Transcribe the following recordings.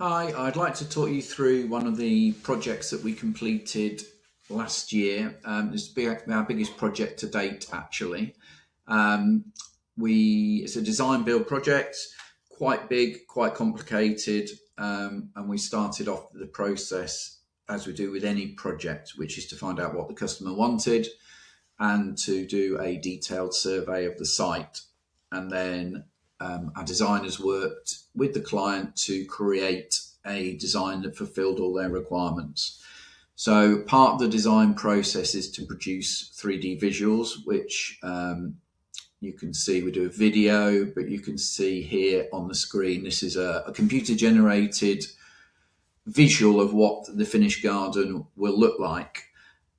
Hi, I'd like to talk you through one of the projects that we completed last year. Our biggest project to date, actually. Um, it's a design build project, quite big, quite complicated, and we started off the process as we do with any project, which is to find out what the customer wanted and to do a detailed survey of the site. And then our designers worked with the client to create a design that fulfilled all their requirements. So part of the design process is to produce 3D visuals, which you can see. We do a video, but you can see here on the screen, this is a computer generated visual of what the finished garden will look like.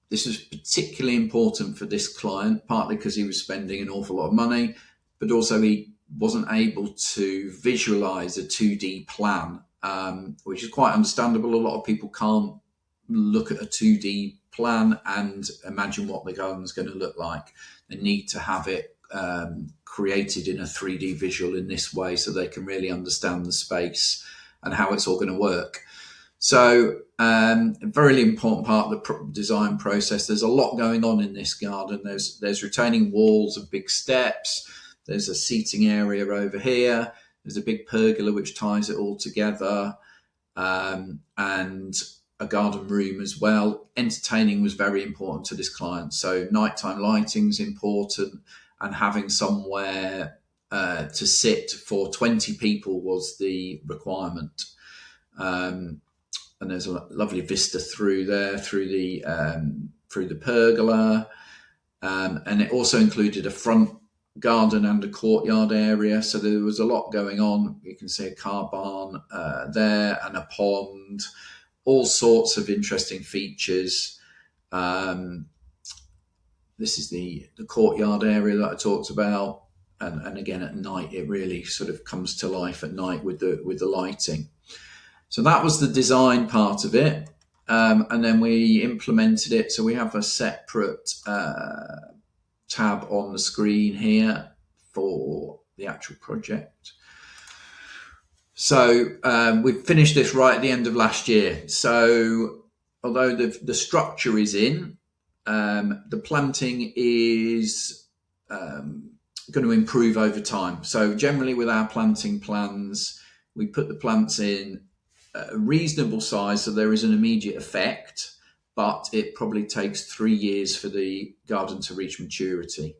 This was particularly important for this client, partly because he was spending an awful lot of money, but also he wasn't able to visualize a 2D plan, which is quite understandable. A lot of people can't look at a 2D plan and imagine what the garden's going to look like. They need to have it created in a 3D visual in this way so they can really understand the space and how it's all going to work. So a very important part of the design process. There's a lot going on in this garden. There's retaining walls and big steps. There's a seating area over here. There's a big pergola which ties it all together, and a garden room as well. Entertaining was very important to this client. So nighttime lighting is important, and having somewhere to sit for 20 people was the requirement. And there's a lovely vista through there, through the pergola, and it also included a front garden and a courtyard area. So there was a lot going on. You can see a car barn there and a pond, all sorts of interesting features. This is the courtyard area that I talked about, and again at night it really sort of comes to life at night with the lighting. So that was the design part of it, and then we implemented it. So we have a separate tab on the screen here for the actual project. So we finished this right at the end of last year. So although the structure is in, the planting is going to improve over time. So generally with our planting plans, we put the plants in a reasonable size so there is an immediate effect, but it probably takes 3 years for the garden to reach maturity.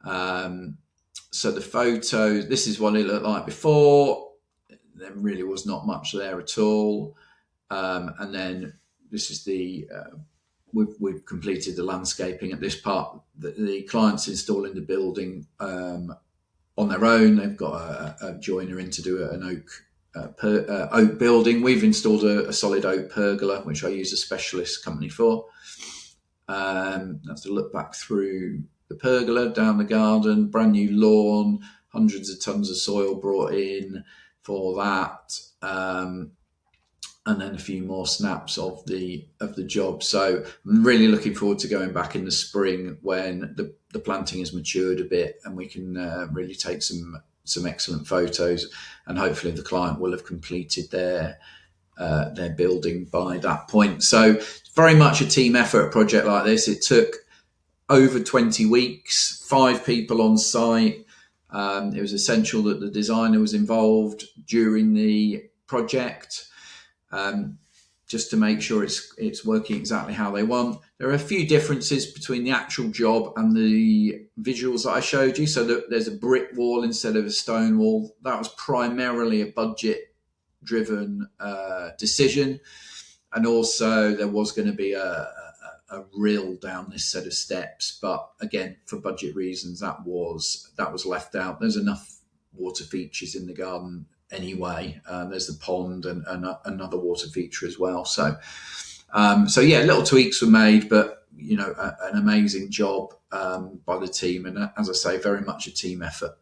So the photo, this is what it looked like before. There really was not much there at all. And then this is we've completed the landscaping at this part. The client's installing the building on their own. They've got a joiner in to do an oak building. We've installed a solid oak pergola, which I use a specialist company for. That's to look back through the pergola, down the garden, brand new lawn, hundreds of tons of soil brought in for that, and then a few more snaps of the job. So I'm really looking forward to going back in the spring when the planting has matured a bit and we can really take some excellent photos, and hopefully the client will have completed their building by that point. So it's very much a team effort, a project like this. It took over 20 weeks, 5 people on site. It was essential that the designer was involved during the project, just to make sure it's working exactly how they want. There are a few differences between the actual job and the visuals that I showed you. So there's a brick wall instead of a stone wall. That was primarily a budget-driven decision. And also there was going to be a rill down this set of steps. But again, for budget reasons, that was left out. There's enough water features in the garden anyway. There's the pond and another water feature as well. So yeah, little tweaks were made, but an amazing job by the team, and as I say, very much a team effort.